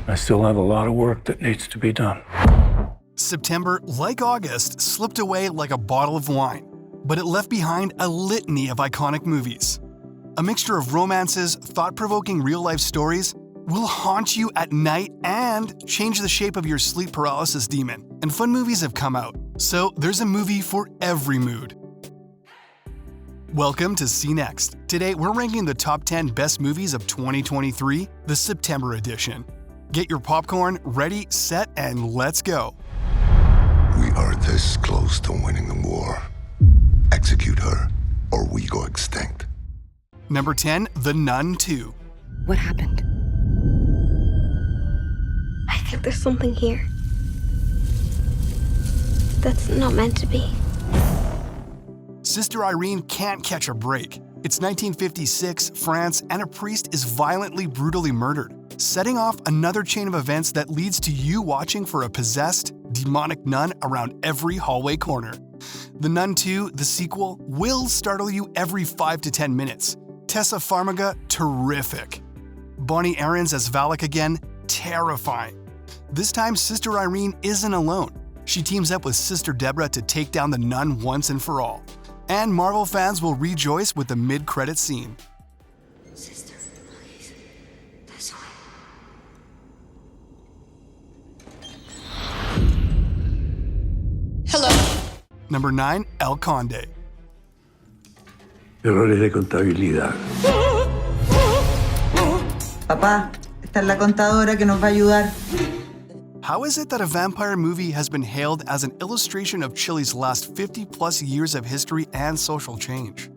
I still have a lot of work that needs to be done. September, like August, slipped away like a bottle of wine, but it left behind a litany of iconic movies. A mixture of romances, thought-provoking real-life stories will haunt you at night and change the shape of your sleep paralysis demon. And fun movies have come out, so there's a movie for every mood. Welcome to Cnext. Today, we're ranking the top 10 best movies of 2023, the September edition. Get your popcorn, ready, set, and let's go. We are this close to winning the war. Execute her, or we go extinct. Number 10, The Nun 2. What happened? I think there's something here that's not meant to be. Sister Irene can't catch a break. It's 1956, France, and a priest is violently, brutally murdered, setting off another chain of events that leads to you watching for a possessed, demonic nun around every hallway corner. The Nun 2, the sequel, will startle you every 5 to 10 minutes. Tessa Farmiga, terrific. Bonnie Aarons as Valak again, terrifying. This time, Sister Irene isn't alone. She teams up with Sister Deborah to take down the nun once and for all. And Marvel fans will rejoice with the mid-credit scene. Sister, please. This way. Hello. Number 9, El Conde. Errores de contabilidad. Papá, esta es la contadora que nos va a ayudar. How is it that a vampire movie has been hailed as an illustration of Chile's last 50-plus years of history and social change?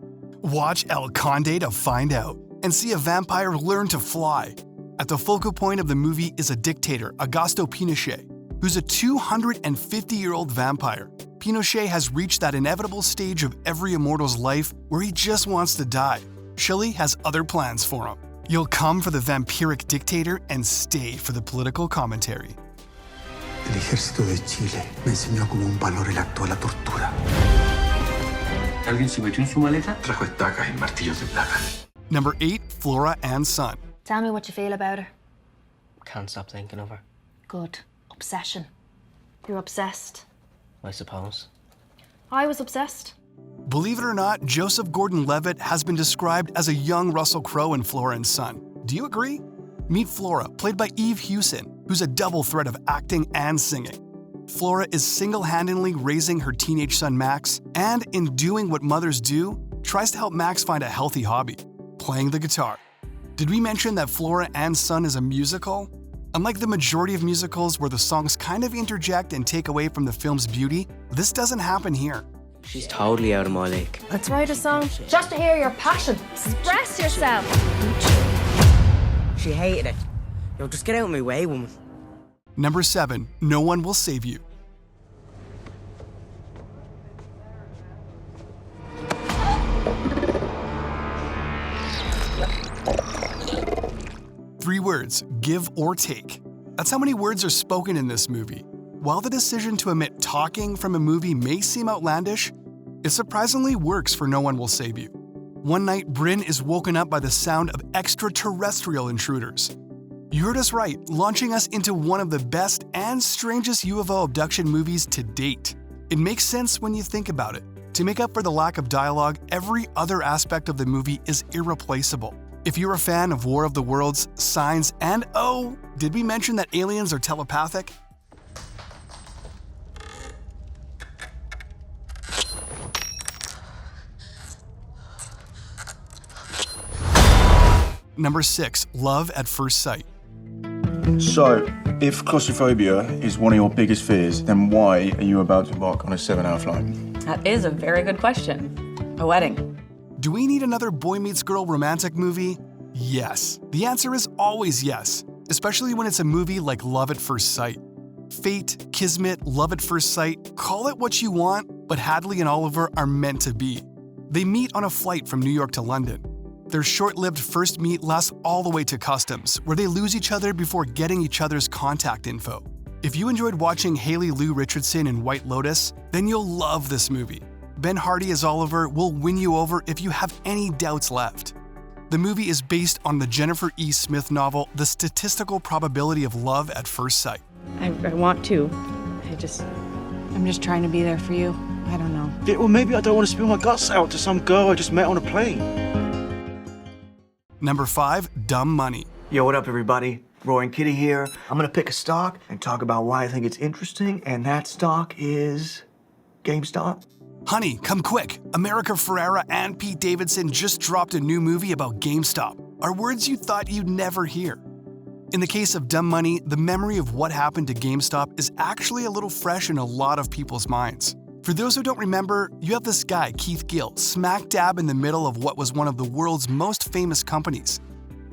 Watch El Conde to find out, and see a vampire learn to fly. At the focal point of the movie is a dictator, Augusto Pinochet, who's a 250-year-old vampire. Pinochet has reached that inevitable stage of every immortal's life where he just wants to die. Chile has other plans for him. You'll come for the vampiric dictator and stay for the political commentary. El ejército de Chile me enseñó como un valor el acto de la tortura. ¿Alguien se metió en su maleta? Trajo estacas y martillos de plata. Number 8, Flora and Son. Tell me what you feel about her. Can't stop thinking of her, Good. Obsession. You're obsessed. I suppose. I was obsessed. Believe it or not, Joseph Gordon-Levitt has been described as a young Russell Crowe in Flora and Son. Do you agree? Meet Flora, played by Eve Hewson, who's a double threat of acting and singing. Flora is single-handedly raising her teenage son Max, and in doing what mothers do, tries to help Max find a healthy hobby, playing the guitar. Did we mention that Flora and Son is a musical? Unlike the majority of musicals where the songs kind of interject and take away from the film's beauty, this doesn't happen here. She's totally out of my league. Let's write a song just to hear your passion. Express yourself. She hated it. Yo, just get out of my way, woman. Number 7, No One Will Save You. Three words, give or take. That's how many words are spoken in this movie. While the decision to omit talking from a movie may seem outlandish, it surprisingly works for No One Will Save You. One night, Bryn is woken up by the sound of extraterrestrial intruders. You heard us right, launching us into one of the best and strangest UFO abduction movies to date. It makes sense when you think about it. To make up for the lack of dialogue, every other aspect of the movie is irreplaceable. If you're a fan of War of the Worlds, Signs, and oh, did we mention that aliens are telepathic? Number 6, Love at First Sight. So, if claustrophobia is one of your biggest fears, then why are you about to embark on a 7-hour flight? That is a very good question. A wedding. Do we need another boy meets girl romantic movie? Yes. The answer is always yes, especially when it's a movie like Love at First Sight. Fate, kismet, love at first sight, call it what you want, but Hadley and Oliver are meant to be. They meet on a flight from New York to London. Their short-lived first meet lasts all the way to customs, where they lose each other before getting each other's contact info. If you enjoyed watching Haley Lou Richardson in White Lotus, then you'll love this movie. Ben Hardy as Oliver will win you over if you have any doubts left. The movie is based on the Jennifer E. Smith novel, The Statistical Probability of Love at First Sight. I want to. I'm just trying to be there for you. I don't know. Yeah, well, maybe I don't want to spill my guts out to some girl I just met on a plane. Number 5, Dumb Money. Yo, what up, everybody? Roaring Kitty here. I'm gonna pick a stock and talk about why I think it's interesting, and that stock is GameStop. Honey, come quick. America Ferrera and Pete Davidson just dropped a new movie about GameStop. Are words you thought you'd never hear. In the case of Dumb Money, the memory of what happened to GameStop is actually a little fresh in a lot of people's minds. For those who don't remember, you have this guy, Keith Gill, smack dab in the middle of what was one of the world's most famous companies,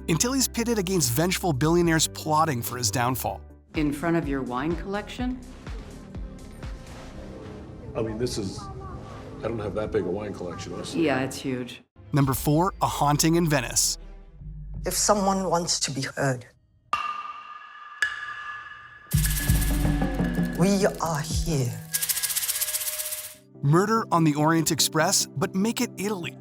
until he's pitted against vengeful billionaires plotting for his downfall. In front of your wine collection? I mean, I don't have that big a wine collection. Yeah, it's huge. Number 4, A Haunting in Venice. If someone wants to be heard, we are here. Murder on the Orient Express, but make it Italy.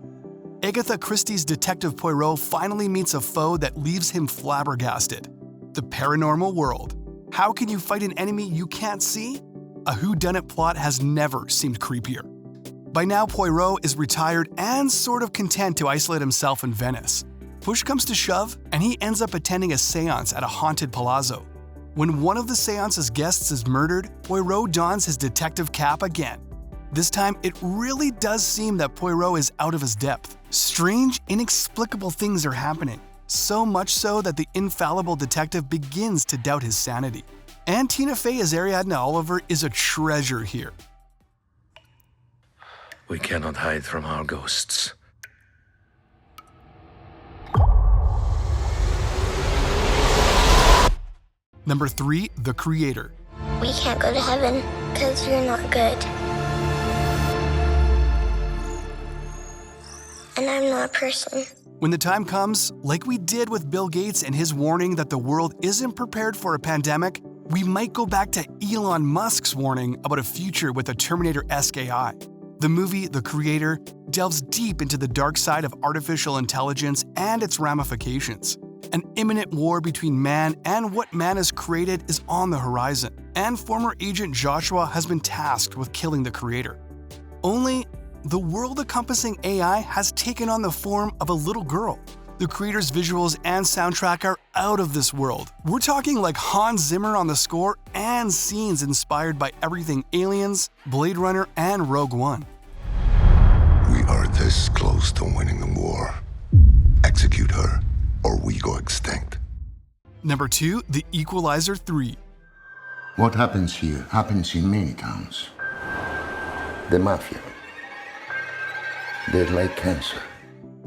Agatha Christie's Detective Poirot finally meets a foe that leaves him flabbergasted. The paranormal world. How can you fight an enemy you can't see? A whodunit plot has never seemed creepier. By now, Poirot is retired and sort of content to isolate himself in Venice. Push comes to shove, and he ends up attending a seance at a haunted palazzo. When one of the seance's guests is murdered, Poirot dons his detective cap again. This time, it really does seem that Poirot is out of his depth. Strange, inexplicable things are happening, so much so that the infallible detective begins to doubt his sanity. And Tina Fey as Ariadne Oliver is a treasure here. We cannot hide from our ghosts. Number 3, The Creator. We can't go to heaven because you're not good. And I'm not a person. When the time comes, like we did with Bill Gates and his warning that the world isn't prepared for a pandemic, we might go back to Elon Musk's warning about a future with a Terminator-esque AI. The movie, The Creator, delves deep into the dark side of artificial intelligence and its ramifications. An imminent war between man and what man has created is on the horizon, and former Agent Joshua has been tasked with killing the Creator. Only, the world-encompassing AI has taken on the form of a little girl. The Creator's visuals and soundtrack are out of this world. We're talking like Hans Zimmer on the score and scenes inspired by everything Aliens, Blade Runner, and Rogue One. We are this close to winning the war. Execute her, or we go extinct. Number 2, The Equalizer 3. What happens here happens in many towns. The mafia. They're like cancer.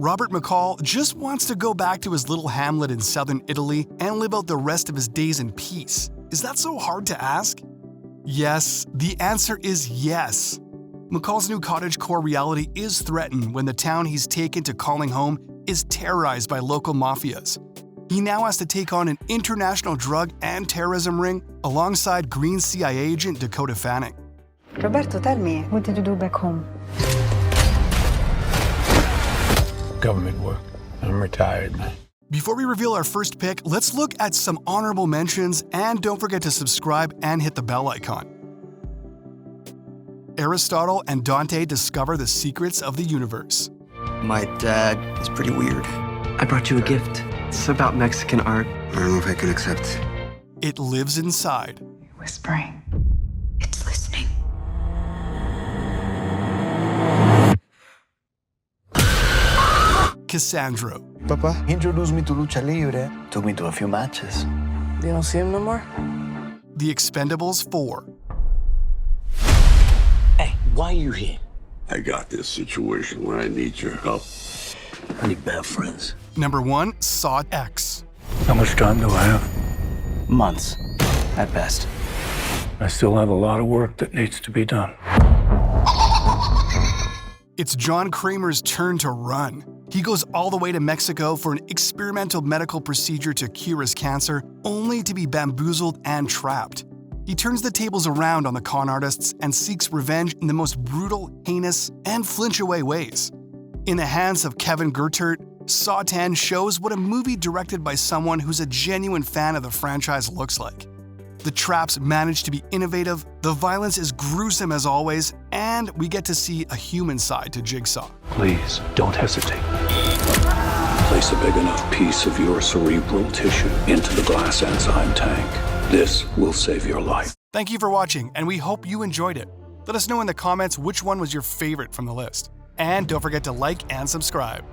Robert McCall just wants to go back to his little hamlet in southern Italy and live out the rest of his days in peace. Is that so hard to ask? Yes, the answer is yes. McCall's new cottagecore reality is threatened when the town he's taken to calling home is terrorized by local mafias. He now has to take on an international drug and terrorism ring alongside Green CIA agent Dakota Fanning. Roberto, tell me, what did you do back home? Government work. I'm retired, man. Before we reveal our first pick, let's look at some honorable mentions, and don't forget to subscribe and hit the bell icon. Aristotle and Dante discover the secrets of the universe. My dad is pretty weird. I brought you a gift. It's about Mexican art. I don't know if I can accept. It lives inside. Whispering. It's listening. Cassandra. Papa introduced me to lucha libre. Took me to a few matches. You don't see him no more? The Expendables 4. Hey, why are you here? I got this situation where I need your help. I need bad friends. Number 1, Saw X. How much time do I have? Months, at best. I still have a lot of work that needs to be done. It's John Kramer's turn to run. He goes all the way to Mexico for an experimental medical procedure to cure his cancer, only to be bamboozled and trapped. He turns the tables around on the con artists and seeks revenge in the most brutal, heinous, and flinch-away ways. In the hands of Kevin Gertert, Saw 10 shows what a movie directed by someone who's a genuine fan of the franchise looks like. The traps manage to be innovative, the violence is gruesome as always, and we get to see a human side to Jigsaw. Please, don't hesitate. Place a big enough piece of your cerebral tissue into the glass enzyme tank. This will save your life. Thank you for watching, and we hope you enjoyed it. Let us know in the comments which one was your favorite from the list. And don't forget to like and subscribe.